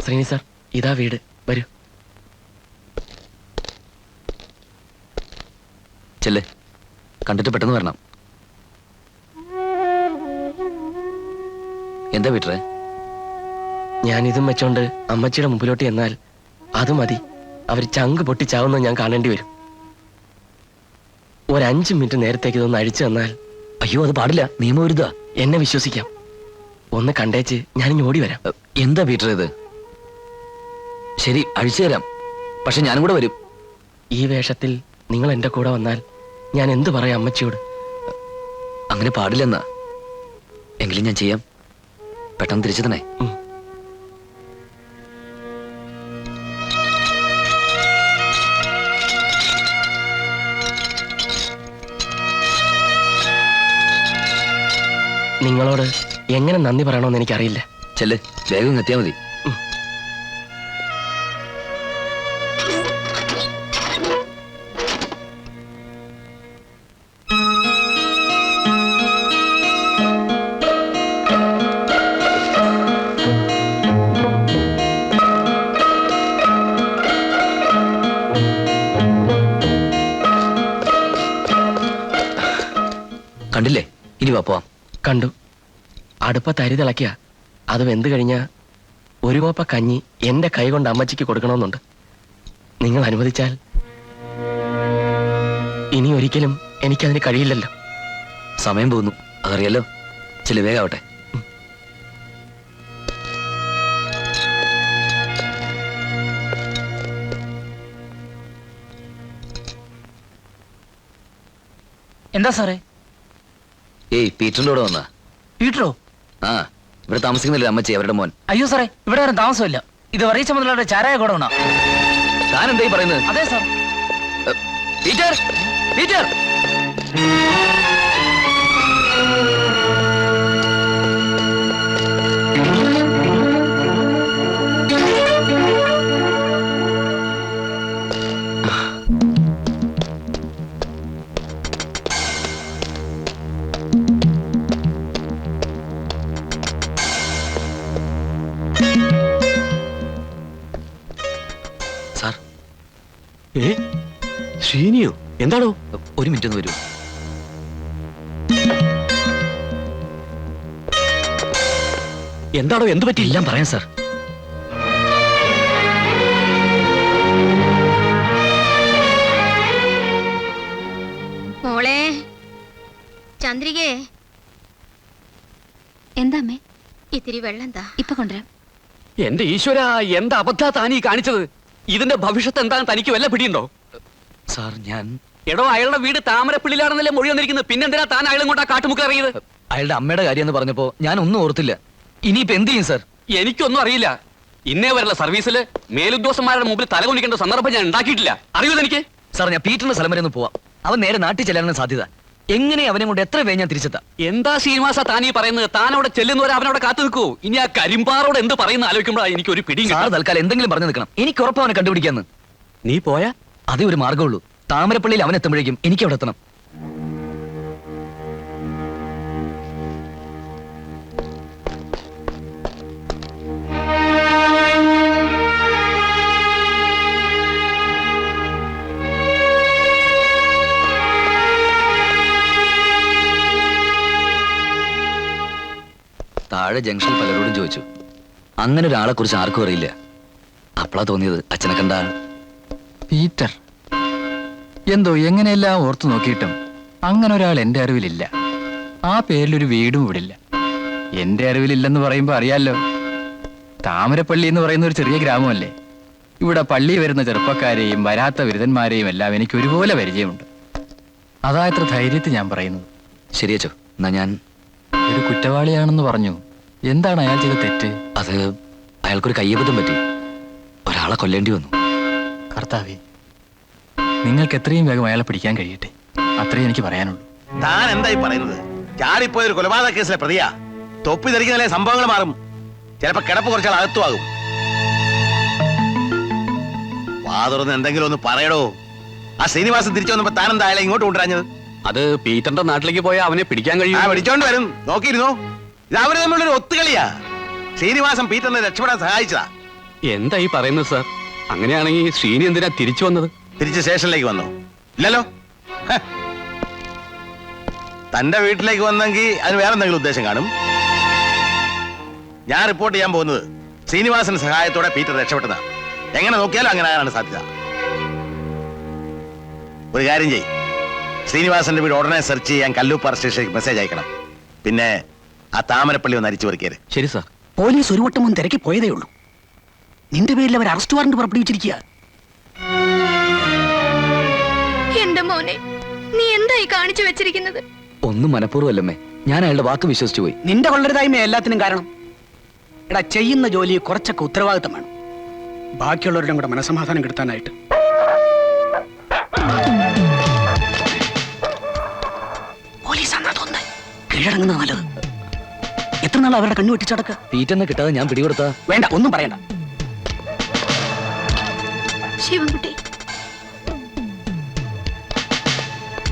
Sreeni sir, ഇതാ വീട്, വരൂ. ചെല്ലേ, കണ്ടിട്ട് പെട്ടെന്ന് വരണം. എന്താ വീട്ടറെ? ഞാനിതും വെച്ചോണ്ട് അമ്മച്ചിയുടെ മുമ്പിലോട്ട് എന്നാൽ അത് മതി, അവർ ചങ്ക് പൊട്ടിച്ചാവുന്ന ഞാൻ കാണേണ്ടി വരും. ഒരു 5 മിനിറ്റ് നേരത്തേക്ക് ഇതൊന്ന് അഴിച്ചു തന്നാൽ. അയ്യോ, അത് പാടില്ല, നിയമവിരുദ്ധ. എന്നെ വിശ്വസിക്കാം, ഒന്ന് കണ്ടേച്ച് ഞാനിങ്ങ് ഓടി വരാം. എന്താ പീറ്റർ ഇത്? ശരി, അഴിച്ചു തരാം, പക്ഷെ ഞാനും കൂടെ വരും. ഈ വേഷത്തിൽ നിങ്ങൾ എന്റെ കൂടെ വന്നാൽ ഞാൻ എന്തു പറയാം അമ്മച്ചിയോട്? അങ്ങനെ പാടില്ലെന്നാ. എങ്കിലും ഞാൻ ചെയ്യാം. പെട്ടെന്ന് തിരിച്ചു തന്നെ. നിങ്ങളോട് എങ്ങനെ നന്ദി പറയണമെന്ന് എനിക്കറിയില്ല. ചെല്ല്, വേഗം എത്തിയാ മതി. കണ്ടില്ലേ? ഇനി വാ പോവാം. കണ്ടു. അടുപ്പത്ത് അരി തിളക്കിയ അത് വെന്ത് കഴിഞ്ഞാ ഒരു കോപ്പ കഞ്ഞി എന്റെ കൈ കൊണ്ട് അമ്മച്ചിക്ക് കൊടുക്കണമെന്നുണ്ട്. നിങ്ങൾ അനുവദിച്ചാൽ. ഇനി ഒരിക്കലും എനിക്കതിന് കഴിയില്ലല്ലോ. സമയം പോകുന്നു, അതറിയാലോ. ചില വേഗാവട്ടെ. എന്താ സാറേ? ഏയ്, പീറ്ററിന്റെ കൂടെ വന്നാ? പീറ്ററോ? ആ, ഇവിടെ താമസിക്കുന്നില്ല അമ്മച്ചി, അവരുടെ മോൻ. അയ്യോ സാറേ, ഇവിടെ ആരും താമസമില്ല. ഇത് വറീച്ച മുതലാളുടെ ചാരായ ഗോഡൗണാ. താൻ എന്തായി പറയുന്നത്? അതെ സാർ. Peter, Peter! സാർ. ശ്രീനിയോ? എന്താണോ? ഒരു മിനിറ്റ് ഒന്ന് വരൂ. എന്താണോ? എന്ത് പറ്റി? എല്ലാം പറയാം സാർ. മോളെ ചന്ദ്രികേ. എന്താമ്മേ? ഇത്തിരി വെള്ളം എന്താ? ഇപ്പൊ കൊണ്ടുവരാം. എന്റെ ഈശ്വര, എന്താ അബദ്ധാ താനീ കാണിച്ചത്? ഇതിന്റെ ഭവിഷ്യത്ത് എന്താണെന്ന് തനിക്ക് വല്ല പിടിയുണ്ടോ? സാർ, ഞാൻ... എടോ, അയാളുടെ വീട് താമരപ്പള്ളിയിലാണെന്നല്ലേ മൊഴി വന്നിരിക്കുന്നത്. പിന്നെന്തിനാ താൻ അയാളും കൊണ്ടാ കാട്ടുമുക്ക് ഇറങ്ങിയത്? അയാളുടെ അമ്മയുടെ കാര്യം എന്ന് പറഞ്ഞപ്പോ ഞാൻ ഒന്നും ഓർത്തില്ല. ഇനിയിപ്പോ എന്ത് ചെയ്യും സാർ? എനിക്കൊന്നും അറിയില്ല. ഇന്നേ വരെയുള്ള സർവീസിൽ മേലുദ്യോഗസ്ഥന്മാരുടെ മുമ്പിൽ തലകൊണ്ടിക്കേണ്ട സന്ദർഭം ഞാൻ ഉണ്ടാക്കിയിട്ടില്ല. അറിയോ എനിക്ക്? സാർ, ഞാൻ പീറ്ററിന്റെ സ്ഥലം വരെ ഒന്ന് പോവാം. അവൻ നേരെ നാട്ടിൽ ചെല്ലാനാണ് സാധ്യത. എങ്ങനെ അവനെ കൊണ്ട് എത്ര വേഗം ഞാൻ തിരിച്ചെത്താം? എന്താ ശ്രീനിവാസ താനീ പറയുന്നത്? താൻ അവിടെ ചെല്ലുന്നവരെ അവനവിടെ കാത്തു നിൽക്കൂ. ഇനി ആ കരിമ്പാറോട് എന്ത് പറയുന്ന ആലോചിക്കുമ്പോഴാണ് എനിക്ക് ഒരു പിടിയും. സാർ തൽക്കാലം എന്തെങ്കിലും പറഞ്ഞു നിൽക്കണം. എനിക്ക് ഉറപ്പ് അവനെ കണ്ടുപിടിക്കാന്ന്. നീ പോയാ അതേ ഒരു മാർഗമുള്ളൂ. താമരപ്പള്ളിയിൽ അവൻ എത്തുമ്പോഴേക്കും എനിക്ക് അവിടെ എത്തണം. താഴെ ജംഗ്ഷനിൽ പലരോടും ചോദിച്ചു. അങ്ങനെ ഒരാളെ കുറിച്ച് ആർക്കും അറിയില്ല. അപ്പളാ തോന്നിയത് അച്ഛനെ കണ്ട പീറ്റർ. എന്തോ എങ്ങനെയെല്ലാം ഓർത്തു നോക്കിയിട്ടും അങ്ങനെ ഒരാൾ എന്റെ അറിവിലില്ല. ആ പേരിലൊരു വീടും ഇവിടില്ല. എന്റെ അറിവിലില്ലെന്ന് പറയുമ്പോൾ അറിയാലോ. താമരപ്പള്ളി എന്ന് പറയുന്ന ഒരു ചെറിയ ഗ്രാമമല്ലേ. ഇവിടെ പള്ളി വരുന്ന ചെറുപ്പക്കാരെയും വരാത്ത ബിരുദന്മാരെയും എല്ലാം എനിക്ക് ഒരുപോലെ പരിചയമുണ്ട്. അതാ ഇത്ര ധൈര്യത്തിൽ ഞാൻ പറയുന്നത്. ശരിയച്ചോ, എന്നാ ഞാൻ... ഒരു കുറ്റവാളിയാണെന്ന് പറഞ്ഞു. എന്താണ് അയാൾ ചെയ്ത തെറ്റ്? അത് അയാൾക്കൊരു കയ്യബദ്ധം പറ്റി. ഒരാളെ കൊല്ലേണ്ടി വന്നു. കർത്താവേ, നിങ്ങൾക്ക് എത്രയും വേഗം അയാളെ പിടിക്കാൻ കഴിയട്ടെ. അത്രേ എനിക്ക് പറയാനുള്ളൂ. താൻ എന്തായി പറയുന്നത്? ചാടിപ്പോയൊരു കൊലപാതക കേസിലെ പ്രതിയാ. തൊപ്പി ധരിക്കുന്നതിലെ സംഭവങ്ങൾ മാറും. ചിലപ്പോ കിടപ്പ് കുറച്ചാൽ അകത്തുമാകും. വാ തുറന്ന് എന്തെങ്കിലും ഒന്ന് പറയടോ. ആ ശ്രീനിവാസൻ തിരിച്ചു വന്നപ്പോ താൻ എന്താ അയാളെ ഇങ്ങോട്ട് കൊണ്ടുവരാഞ്ഞത്? അത് പീറ്ററിന്റെ നാട്ടിലേക്ക് പോയാൽ അവനെ പിടിക്കാൻ കഴിയും. പിടിച്ചോണ്ട് വരും, നോക്കിയിരുന്നോ. ഇത് അവര് തമ്മിലൊരു ഒത്തുകളിയാ. ശ്രീനിവാസൻ പീറ്ററിനെ രക്ഷപ്പെടാൻ സഹായിച്ചതാ. എന്താ ഈ പറയുന്നത് സാർ? അങ്ങനെയാണെങ്കിൽ ശ്രീനി എന്തിനാ തിരിച്ചു വന്നത്? തിരിച്ച് സ്റ്റേഷനിലേക്ക് വന്നോ? ഇല്ലല്ലോ. ഹ. തന്റെ വീട്ടിലേക്ക് വന്നെങ്കിൽ അതിന് വേറെ എന്തെങ്കിലും ഉദ്ദേശം കാണും. ഞാൻ റിപ്പോർട്ട് ചെയ്യാൻ പോകുന്നത് ശ്രീനിവാസന്റെ സഹായത്തോടെ പീറ്റർ രക്ഷപ്പെട്ടതാ. എങ്ങനെ നോക്കിയാലും അങ്ങനെ ആകാനാണ് സാധ്യത. ഒരു കാര്യം ചെയ്യും, ശ്രീനിവാസന്റെ വീട് ഉടനെ സെർച്ച് ചെയ്യാൻ കല്ലൂപ്പാറ സ്റ്റേഷനിലേക്ക് മെസ്സേജ് അയക്കണം. പിന്നെ ആ താമരപ്പള്ളി ഒന്ന് അരിച്ചു പറിക്കരുത്. ശരി സാർ. പോലീസ് ഒരു വട്ടം മുൻ തിരക്കി പോയതേ ഉള്ളൂ. നിന്റെ പേരിൽ അവർ അറസ്റ്റ് വാറന്റ് പുറപ്പെടുവിച്ചിരിക്കുക. എന്റെ മോനെ, നീ എന്തായി കാണിച്ചു വെച്ചിരിക്കുന്നത്? ഒന്നും മനഃപൂർവ്വമല്ലമ്മേ, ഞാൻ അയാളുടെ വാക്ക് വിശ്വസിച്ചു പോയി. നിന്റെ കൊള്ളരുതായ്മ എല്ലാത്തിനും കാരണം. എടാ, ചെയ്യുന്ന ജോലി കുറച്ചൊക്കെ ഉത്തരവാദിത്തം വേണം, ബാക്കിയുള്ളവരുടെ കൂടെ മനസമാധാനം കിട്ടാനായിട്ട്. പോലീസാണെന്നാ തോന്നുന്നത്. കീഴടങ്ങുന്നത് നല്ലത്. എത്ര നാൾ അവരുടെ കണ്ണു വെട്ടിച്ചടക്കുക? പീറ്ററിനെ കിട്ടാതെ ഞാൻ പിടികൊടുത്താ? വേണ്ട, ഒന്നും പറയണ്ട. ശിവൻകുട്ടി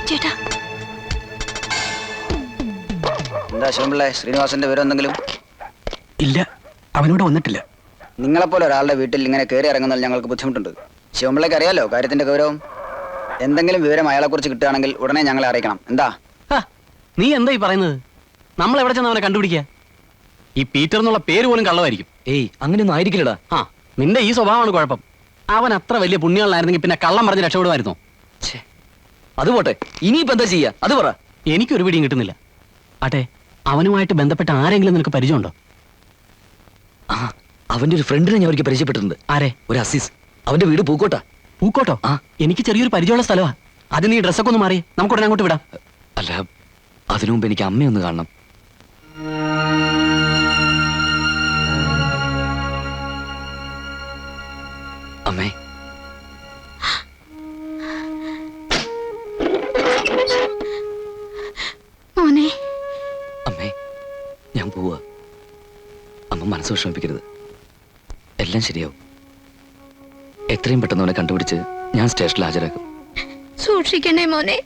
ചേട്ടാ, എന്താ ശിവൻപിള്ളേ, ശ്രീനിവാസന്റെ വിവരം എന്തെങ്കിലും? ഇല്ല, അവനോട് വന്നിട്ടില്ല. നിങ്ങളെപ്പോലെ ഒരാളുടെ വീട്ടിൽ ഇങ്ങനെ കയറി ഇറങ്ങുന്നതിൽ ഞങ്ങൾക്ക് ബുദ്ധിമുട്ടുണ്ട്. ശിവൻപിള്ളയ്ക്ക് അറിയാലോ കാര്യത്തിന്റെ ഗൗരവം. എന്തെങ്കിലും വിവരം അയാളെ കുറിച്ച് കിട്ടുകയാണെങ്കിൽ ഉടനെ ഞങ്ങളെ അറിയിക്കണം. എന്താ? നീ എന്താ ഈ പറയുന്നത്? നമ്മൾ എവിടെ ചെന്ന് അവനെ കണ്ടുപിടിക്കുക? ഈ പീറ്റർ എന്നുള്ള പേര് പോലും കള്ളമായിരിക്കും. ഏയ്, അങ്ങനെയൊന്നും ആയിരിക്കില്ലടാ. ആ, നിന്റെ ഈ സ്വഭാവമാണ് കുഴപ്പം. അവൻ അത്ര വലിയ പുണ്യമുള്ളായിരുന്നെങ്കിൽ പിന്നെ കള്ളം പറഞ്ഞ് രക്ഷപ്പെടുമായിരുന്നോ? അത് പോട്ടെ, ഇനിയിപ്പോ എന്താ ചെയ്യാ അത് പറ. എനിക്കൊരു പിടിയും കിട്ടുന്നില്ല. ആട്ടെ, അവനുമായിട്ട് ബന്ധപ്പെട്ട ആരെങ്കിലും നിനക്ക് പരിചയമുണ്ടോ? ആ, അവന്റെ ഒരു ഫ്രണ്ടിനെ ഞാൻ ഒരിക്കൽ പരിചയപ്പെട്ടിട്ടുണ്ട്. ആരെ? ഒരു അസീസ്. അവന്റെ വീട് പൂക്കോട്ടാ. പൂക്കോട്ടോ? ആ, എനിക്ക് ചെറിയൊരു പരിചയമുള്ള സ്ഥലമാ. അത് നീ ഡ്രസ്സൊക്കെ ഒന്ന് മാറി നമുക്ക് ഉടനെ അങ്ങോട്ട് വിടാം. അല്ല, അതിനു മുമ്പ് എനിക്ക് അമ്മയൊന്ന് കാണണം. അമ്മേ, മോനെ. അമ്മേ, ഞാൻ പോവാ. അമ്മ മനസ്സ് വിഷമിപ്പിക്കരുത്. എല്ലാം ശരിയാവും. എത്രയും പെട്ടെന്ന് അവനെ കണ്ടുപിടിച്ച് ഞാൻ സ്റ്റേഷനിൽ ഹാജരാക്കും. സൂക്ഷിക്കണേ മോനെ.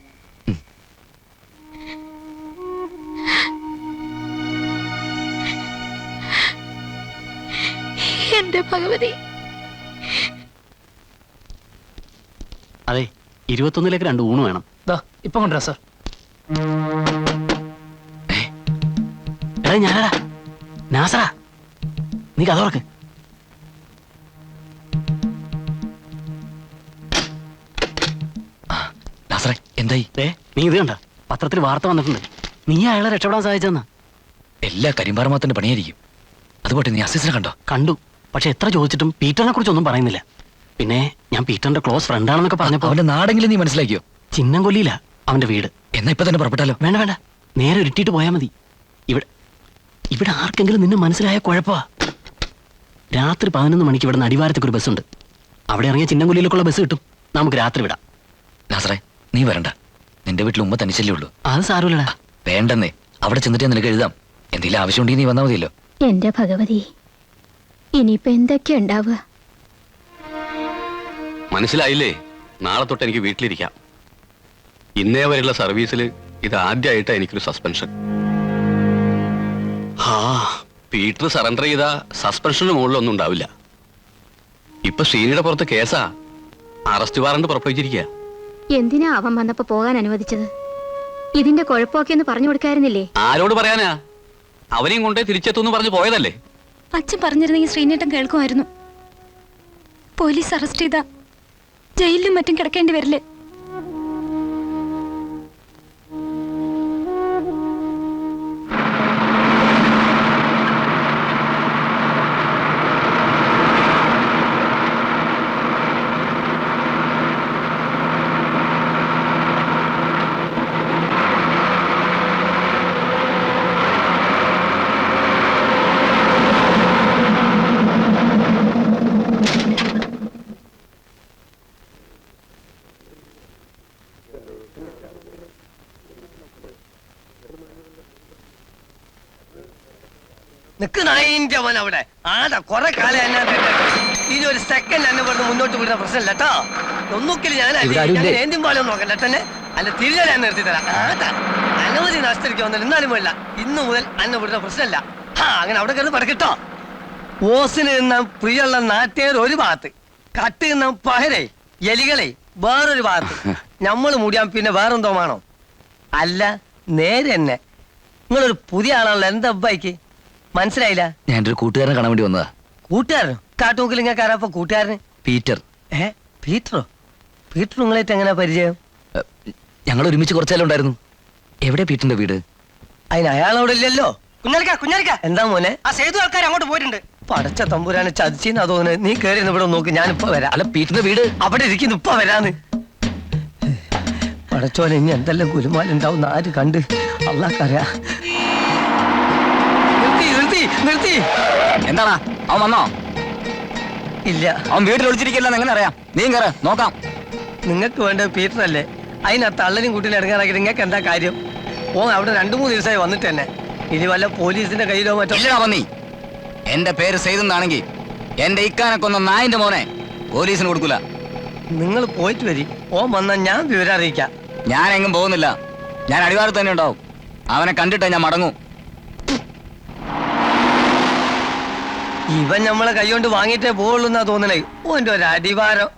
എന്റെ ഭഗവതി. അതെ, 21ലേക്ക് 2 ഊണ് വേണം. ഇപ്പൊ കൊണ്ടുവരാ സാർ. എടാ, ഞാനടാ നാസറാ, നീ കഥ തുറക്ക്. നാസറേ, എന്തായി? നീ ഇത് കണ്ട? പത്രത്തിൽ വാർത്ത വന്നിട്ടുണ്ട്. നീ അയാളെ രക്ഷപ്പെടാൻ സഹായിച്ചെന്നാ. എല്ലാ കരിമ്പാറമാത്തിന്റെ പണിയായിരിക്കും. അതുപോട്ടെ, നീ അസീസിനെ കണ്ടോ? കണ്ടു, പക്ഷെ എത്ര ചോദിച്ചിട്ടും പീറ്ററിനെ കുറിച്ചൊന്നും പറയുന്നില്ല. പിന്നെ ഞാൻ പീറ്ററിന്റെ ക്ലോസ് ഫ്രണ്ടാണെന്നൊക്കെ പറഞ്ഞപ്പോ അവന്റെ നാടെങ്കിലും നീ മനസ്സിലാക്കിയോ? ചിന്നംകൊല്ലിയില്ല അവന്റെ വീട്. എന്നാ ഇപ്പൊ തന്നെ പുറപ്പെട്ടാലോ? വേണ്ട വേണ്ട, നേരെ ഇട്ടിട്ട് പോയാൽ മതി. ഇവിടെ ആർക്കെങ്കിലും നിന്നെ മനസ്സിലായ കുഴപ്പമാ. രാത്രി 11 മണിക്ക് ഇവിടെ അടിവാരത്തേക്ക് ഒരു ബസ്സുണ്ട്. അവിടെ ഇറങ്ങിയ ചിന്നംകൊല്ലിയിലേക്കുള്ള ബസ് കിട്ടും. നമുക്ക് രാത്രി വിടാം. നാസറേ, നീ വരണ്ട. നിന്റെ വീട്ടിൽ ഉമ്മ തനിച്ചല്ലേ ഉള്ളൂ. അത് സാരമില്ലടാ. വേണ്ടെന്നേ, അവിടെ ചെന്നിട്ട് നിനക്ക് എഴുതാം. എന്തെങ്കിലും ആവശ്യമുണ്ടെങ്കിൽ നീ വന്നാൽ മതിയല്ലോ. എന്റെ ഭഗവതി, ഇനിയിപ്പോ എന്തൊക്കെയാ ഉണ്ടാവുക? മനസ്സിലായില്ലേ? നാളെ തൊട്ട് എനിക്ക് വീട്ടിലിരിക്കാം. ഇന്നേ വരെയുള്ള സർവീസിൽ ഇത് ആദ്യമായിട്ടാണ് എനിക്കൊരു സസ്പെൻഷൻ. പീറ്റർ സറണ്ടർ ചെയ്ത സസ്പെൻഷന് മുകളിലൊന്നും ഉണ്ടാവില്ല. ഇപ്പൊ ശ്രീനിയുടെ പുറത്ത് കേസാ. Arrest warrant പുറപ്പെടുവിച്ചിരിക്കുക. എന്തിനാ അവൻ വന്നപ്പോ പോകാൻ അനുവദിച്ചത്? ഇതിന്റെ കുഴപ്പമൊക്കെ ഒന്ന് പറഞ്ഞു കൊടുക്കായിരുന്നില്ലേ? ആരോട് പറയാനാ? അവനെയും കൊണ്ടേ തിരിച്ചെത്തുമെന്ന് പറഞ്ഞു പോയതല്ലേ. അച്ഛൻ പറഞ്ഞിരുന്നെങ്കിൽ ശ്രീനേട്ടൻ കേൾക്കുമായിരുന്നു. പോലീസ് അറസ്റ്റ് ചെയ്താ ജയിലിലും മറ്റും കിടക്കേണ്ടി വരില്ലേ? നിക്ക് മോൻ അവിടെ ആടാ കൊറേ കാലം ഇനി ഒരു സെക്കൻഡ് എന്നെ പറഞ്ഞ് മുന്നോട്ട് വിടുന്ന പ്രശ്നമില്ല കേട്ടോ. ഒന്നുകിൽ ഞാൻ എന്തും പോലെ നോക്കണ്ട തന്നെ, അല്ല തിരിഞ്ഞ ഞാൻ നിർത്തി തരാം. ആടാ അനവധി നഷ്ടത്തിരിക്കാൻ വന്നില്ല, എന്നാലും വേണ്ട. ഇന്നു മുതൽ അന്നെ വിടുന്ന പ്രശ്നമില്ല. അങ്ങനെ അവിടെ കയറി പടക്കിട്ടോ. ഓസിന് നിന്ന പ്രിയുള്ള നാട്ടുകാർ ഒരു ഭാഗത്ത്, കട്ട് നിന്ന പഹരെ എലികളെ വേറൊരു ഭാഗത്ത്. നമ്മള് മൂടിയാൻ പിന്നെ വേറെന്തോ വേണോ? അല്ല, നേരെ തന്നെ. നിങ്ങളൊരു പുതിയ ആളാണല്ലോ, എന്താ അബ്ബായിക്ക് മനസ്സിലായില്ല? ഞാൻ എൻ്റെ ഒരു കൂട്ടുകാരനെ കാണാൻ വേണ്ടി വന്നതാ. കൂട്ടുകാരനോ? കാട്ടുമുക്കിൽ ഇങ്ങക്കാരപ്പോ കൂട്ടുകാരന്? പീറ്റർ. പീറ്ററോ? പീറ്റർ നിങ്ങളായിട്ട് എങ്ങനെ പരിചയം? ഞങ്ങൾ ഒരുമിച്ച് കുറച്ചാലും ഉണ്ടായിരുന്നു. എവിടെ പീറ്ററിന്റെ വീട്? അതിന് അയാൾ അവിടെ ഇല്ലല്ലോ. കുഞ്ഞാലിക്ക എന്താ മോനെ? ആ സേതു ആൾക്കാർ അങ്ങോട്ട് പോയിട്ടുണ്ട്. പടച്ച തമ്പുരാനെ ചതിച്ചെന്നാ തോന്നുന്നത്. നീ കയറി ഇവിടെ നോക്ക്, ഞാനിപ്പോ വരാം. അല്ല, പീറ്ററിന്റെ വീട് അവിടെ ഇരിക്കുന്നു, ഇപ്പൊ വരാന്ന്. പടച്ചോനെ, ഇനി എന്തെല്ലാം കുലുമാലുണ്ടാവും ആര് കണ്ട്? അള്ളാക്കറിയാ. നിർത്തി. എന്താണാ അവൻ വന്നോ? ഇല്ല, അവൻ വീട്ടിൽ ഒളിച്ചിരിക്കില്ല. എങ്ങനെ അറിയാം? നീ കയറ നോക്കാം. നിങ്ങൾക്ക് വേണ്ടത് പീറ്റർ അല്ലേ? അതിനകത്ത് അള്ളനും കുട്ടിനെ ഇറങ്ങാനാക്കി നിങ്ങൾക്ക് എന്താ കാര്യം? ഓ, അവിടെ 2-3 ദിവസമായി വന്നിട്ട് തന്നെ. ഇനി വല്ല പോലീസിന്റെ കയ്യിലോ മറ്റോ? ഇല്ലടാ പന്നി, എന്റെ പേര് സെയ്തെന്നാണെങ്കിൽ എന്റെ ഇക്കാനെ കൊന്ന നായിന്റെ മോനെ പോലീസിന് കൊടുക്കൂല. നിങ്ങൾ പോയിട്ട് വരി. ഓൻ വന്നാൽ ഞാൻ വിവരം അറിയിക്കാം. ഞാൻ എങ്ങും പോകുന്നില്ല. ഞാൻ അടിവാരത്ത് തന്നെ ഉണ്ടാവും. അവനെ കണ്ടിട്ടേ ഞാൻ മടങ്ങൂ. ഇവൻ നമ്മളെ കൈ കൊണ്ട് വാങ്ങിയിട്ടേ പോവുള്ളൂ എന്നാ തോന്നണേ. ഓൻ്റെ ഒരു അടിവാരം.